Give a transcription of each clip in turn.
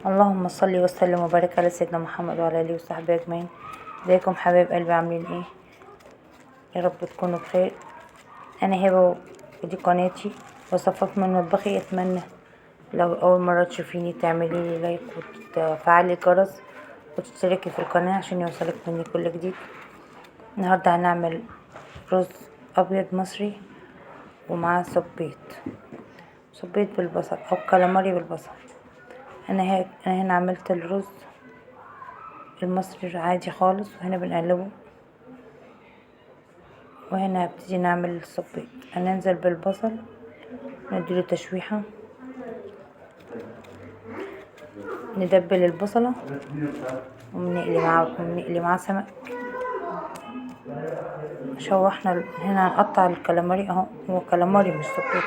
اللهم صل وسلم وبارك على سيدنا محمد وعلى اله وصحبه اجمعين. ازيكم حبايب قلبي، عاملين ايه؟ يا رب تكونوا بخير. انا هبه ودي قناتي وصفات من مطبخي. اتمنى لو اول مره تشوفيني تعملي لي لايك وتفعلي الجرس وتشتركي في القناه عشان يوصلك مني كل جديد. النهارده هنعمل رز ابيض مصري ومعاه صبيت بالبصل او كالاماري بالبصل. انا هنا عملت الرز المصري عادي خالص، وهنا بنقلبه، وهنا هبتدي نعمل الصبيط. هننزل بالبصل نديله تشويحة، ندبل البصلة وبنقلي معاه سمك. شوحنا. هنا هنقطع الكالاماري اهو، هو كالاماري مش صبيط.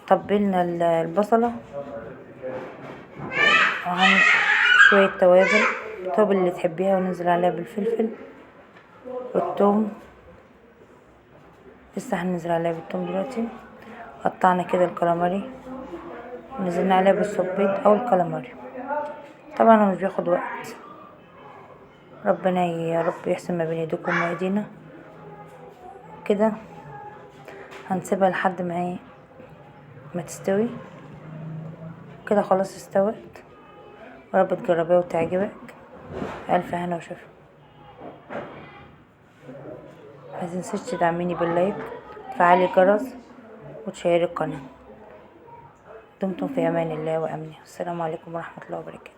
طبلنا البصلة وهن شوية توابل اللي تحبيها، وننزل عليها بالفلفل والثوم. لسه هننزل عليها بالثوم دلوقتي. قطعنا كده الكالاماري ونزلنا عليها بالصبيط او الكالاماري. طبعا هو مش بياخد وقت. ربنا يا رب يحسن ما بين ايديكم وايدينا. كده هنسيبها لحد ما تستوي. كده خلاص استوت. ورب تجربيها وتعجبك. الف هنا وشفا. ما تنسيش تدعميني باللايك، تفعلي الجرس، وتشيري القناه. دمتم في امان الله وامنه. السلام عليكم ورحمه الله وبركاته.